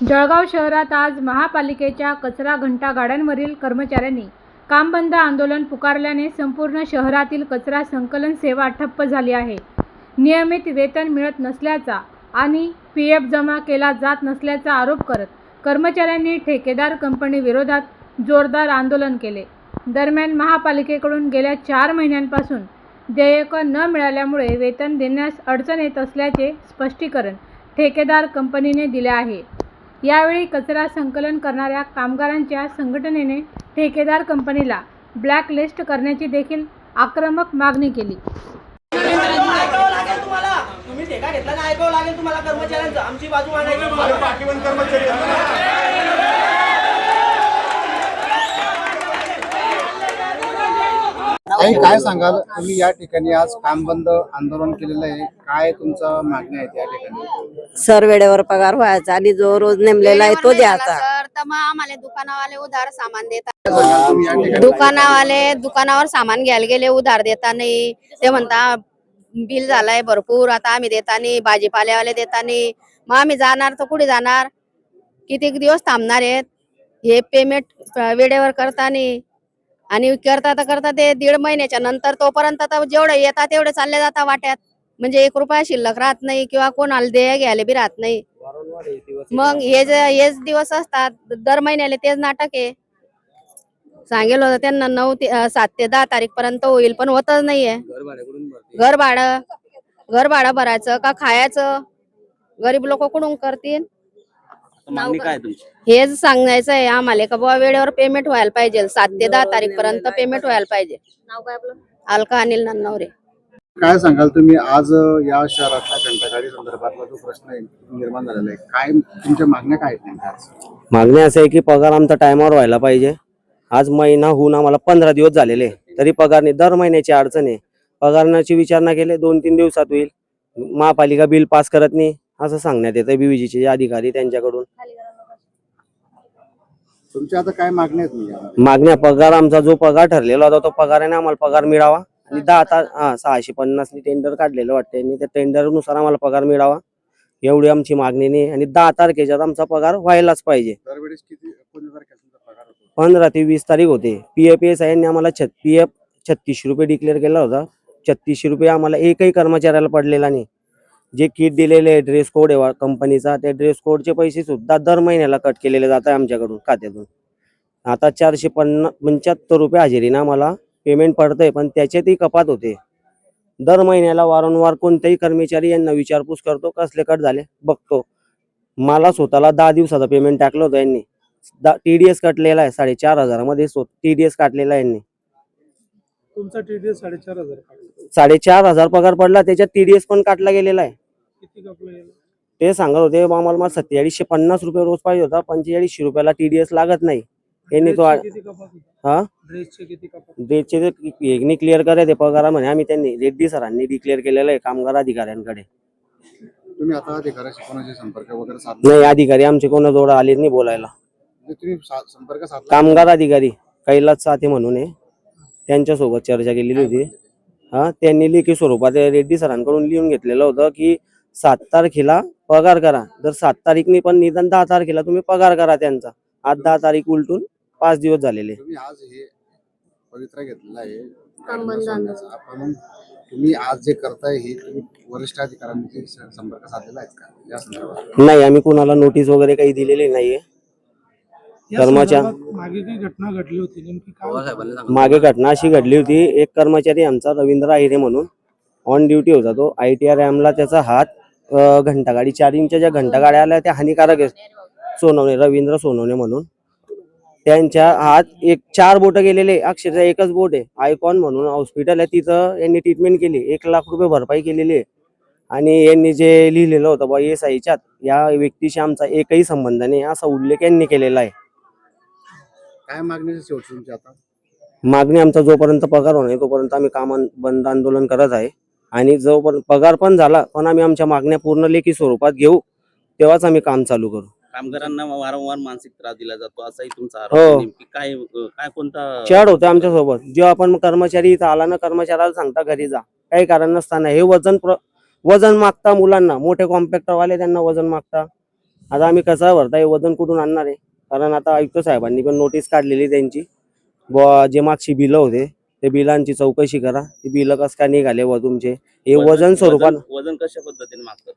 जळगाव शहरात आज महापालिकेच्या कचरा घंटा गाड्यांवरील कर्मचाऱ्यांनी काम बंद आंदोलन पुकारल्याने संपूर्ण शहरातील कचरा संकलन सेवा ठप्प झाली आहे. नियमित वेतन मिळत नसल्याचा आणि पीएफ जमा केला जात नसल्याचा आरोप करत कर्मचाऱ्यांनी ठेकेदार कंपनी विरोधात जोरदार आंदोलन केले. दरम्यान महापालिकेकडून गेल्या 4 महिन्यांपासून देयके न मिळाल्यामुळे वेतन देण्यास अडचण येत असल्याचे स्पष्टीकरण ठेकेदार कंपनीने दिले आहे. यावेळी कचरा संकलन करणाऱ्या कामगारांच्या संघटनेने ठेकेदार कंपनीला ब्लॅकलिस्ट करण्याची देखील आक्रमक मागणी केली. तुम्ही ठेका घेतला ना, ऐकावं लागेल तुम्हाला कर्मचाऱ्यांचं. आमची बाजू मांडायची. काय सांगाल तुम्ही या ठिकाणी आज काम बंद आंदोलन केलेलं आहे, काय तुमचं मागणी आहे त्या ठिकाणी? सर वेळेवर पगार व्हायचा आणि जो रोज नेमलेला आहे तो द्यायचा. सर तर मग आम्हाला दुकानावाले उधार सामान देतात. दुकानावर सामान घ्यायला गेले, उधार देता नाही. ते म्हणता बिल झालाय भरपूर, आता आम्ही देता नाही. भाजीपाल्यावाले देता नाही. मग आम्ही जाणार तर कुठे जाणार? किती दिवस थांबणार आहेत? हे पेमेंट वेळेवर करता नाही आणि करता ते 1.5 महिन्याच्या नंतर तोपर्यंत जेवढे येतात तेवढे चालले जातात वाट्यात. म्हणजे 1 रुपया शिल्लक राहत नाही किंवा कोणाला देय घ्यायला बी राहत नाही. मग हेच दिवस असतात. दर महिन्याला तेच नाटक आहे. सांगेल होतं त्यांना 7 ते 10 तारीख पर्यंत होईल, पण होतच नाहीये. घर भाडं भरायचं का खायचं? गरीब लोक कुठून करतील? हेच सांगायचं आहे आम्हाला का बाबा वेळेवर पेमेंट व्हायला पाहिजे. 7 ते 10 तारीख पर्यंत पेमेंट व्हायला पाहिजे. नाव काय आपलं? अलका अनिल नन्नवरे. काय सांगाल तुम्ही आज या शहरातल्या घंटागाडी संदर्भातला जो प्रश्न निर्माण झालेला आहे, काय तुमच्या मागण्या काय आहेत? मागणी असं आहे की पगार आमचा टायमावर व्हायला पाहिजे. आज महिना होऊन आम्हाला 15 दिवस झालेले तरी पगार नाही. दर महिन्याची अडचण आहे. पगाराची विचारणा केले 2-3 दिवसात होईल. महापालिका बिल पास करत नाही असं सांगण्यात येतं बीवीजीचे अधिकारी त्यांच्याकडून. तुमच्या आता काय मागण्या आहेत? मागण्या पगार आमचा जो पगार ठरलेला होता तो पगाराने आम्हाला पगार मिळावा आणि 650 टेंडर काढलेलं वाटतं. त्या टेंडरनुसार आम्हाला पगार मिळावा एवढी आमची मागणी नाही. आणि 10 तारखेच्यात आमचा पगार व्हायलाच पाहिजे. दरवेळेस किती पगार होतो? 15 ते 20 तारीख होते. पीएफ यांनी आम्हाला पीएफ 3600 रुपये डिक्लेअर केला होता. 3600 रुपये आम्हाला एकही कर्मचाऱ्याला पडलेला नाही. जे किट दिलेले ड्रेस कोड आहे कंपनीचा, त्या ड्रेस कोडचे पैसे सुद्धा दर महिन्याला कट केलेले जात आहे आमच्याकडून खात्यातून. आता 475 रुपये हजेरीनं आम्हाला पेमेंट पडतंय, पण त्याच्यातही कपात होते. दर महिन्याला वारंवार कोणत्याही कर्मचारी यांना विचारपूस करतो कसले कट झाले बघतो. मला स्वतःला 10 दिवसाचा पेमेंट टाकलं होतं यांनी. टीडीएस कटलेला आहे 4,500 मध्ये टीडीएस काटलेला आहे यांनी. तुमचा टीडीएस 4,500 4,500 पगार पडला, त्याच्यात टीडीएस पण काटला गेलेला आहे. किती कापलं गेलं? ते सांगत होते आम्हाला 4750 रुपये रोज पाहिजे होता. 4500 रुपयाला टीडीएस लागत नाही. यांनी तो ड्रेसचे क्लिअर करायचे पगार म्हणे. आम्ही त्यांनी रेड्डी सरांनी डिक्लेअर केलेलं आहे कामगार अधिकाऱ्यांकडे. तुम्ही आता अधिकाऱ्याशी कोणाशी संपर्क वगैरे साधला? नाही, अधिकारी आमचे कोणा जवळ आले नाही बोलायला. तुम्ही संपर्क साधला? कामगार अधिकारी कैलास साथे म्हणून आहे, त्यांच्यासोबत चर्चा केलेली होती. त्यांनी लेखी स्वरूपात रेड्डी सरांकडून लिहून घेतलेलं होतं की 7 तारखेला पगार करा. जर 7 तारीखनी पण निदान 10 तारखेला तुम्ही पगार करा त्यांचा. आज 10 तारीख उलटून 5 दिवस झालेले. तुम्ही आज हे पवित्रा घेतलेला आहे आपण, तुम्ही आज जे करताय हे तुम्ही वरिष्ठ अधिकाऱ्यांशी संपर्क साधलेला आहे का या संदर्भात? नाही, आम्ही कुणाला नोटीस वगैरे काही दिलेली नाहीये. मागे काही घटना घडली होती नेमकी काय? मागे घटना अशी घडली होती, एक कर्मचारी आमचा रवींद्र आहिरे म्हणून ऑन ड्युटी होता. तो ITR रॅमला त्याचा हात घंटागाडी 4 इंचच्या ज्या घंटागाड्या आल्या त्या हानिकारक आहे. सोनवणे, रवींद्र सोनवणे म्हणून त्यांच्या हात 4 बोट गेलेले. अक्षरशः एकच बोट आहे. आयकॉन म्हणून हॉस्पिटल आहे तिथं यांनी ट्रीटमेंट केली. 1 लाख रुपये भरपाई केलेली आहे. आणि यांनी जे लिहिलेलं होतं बा SIच्यात या व्यक्तीशी आमचा एकही संबंध नाही असा उल्लेख यांनी केलेला आहे. काय मागणी शेवट तुमची आता? मागणी आमचा जोपर्यंत पगार होणार तोपर्यंत आम्ही काम बंद आंदोलन करत आहे. आणि जोपर्यंत पगार पण झाला पण आम्ही आमच्या मागण्या पूर्ण लेखी स्वरूपात घेऊ तेव्हाच आम्ही काम चालू करू. कामगारांना वारंवार मानसिक त्रास दिला जातो असाही तुमचा हो. आरोप. नेमकी काय कोणता चढ होतं आमच्या सोबत. जेव्हा आपण कर्मचारी इथं आला ना, कर्मचाऱ्याला सांगता घरी जा, काही कारण नसताना हे वजन मागता. मुलांना मोठे कॉम्पॅक्टर वाले त्यांना वजन मागता. आता आम्ही कचरा भरताय वजन कुठून आणणार आहे? कारण आता आयुक्त साहेबांनी पण नोटीस काढलेली त्यांची बुवा जे मागची बिलं होते ते बिलांची चौकशी करा. ते बिलं कसं काय निघाले व तुमचे हे वजन स्वरूपात वजन कशा पद्धतीने मागतात?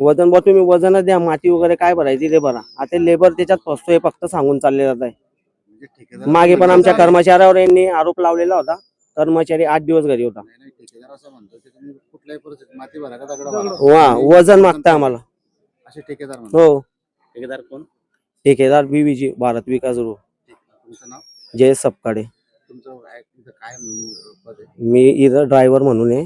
वजन बुवा तुम्ही वजनच द्या, माती वगैरे काय भरायची ते भरा. आता लेबर त्याच्यात फसतोय फक्त सांगून चालले जात आहे. म्हणजे ठेकेदार मागे पण आमच्या कर्मचाऱ्यावर यांनी आरोप लावलेला होता. कर्मचारी 8 दिवस घरी होता. नाही, ठेकेदार असं म्हणतो की तुम्ही कुठल्याही परिस्थितीत माती भरा का दगड भरा. वा वजन मागता आम्हाला. असे ठेकेदार म्हणतो. हो ठेकेदार कोण? ठेकेदार BVG भारत विकास ग्रुप. तुमचं नाव? जय सपकाळे. तुमचं इथं काय म्हणून पद आहे? मी इथं ड्रायव्हर म्हणून आहे.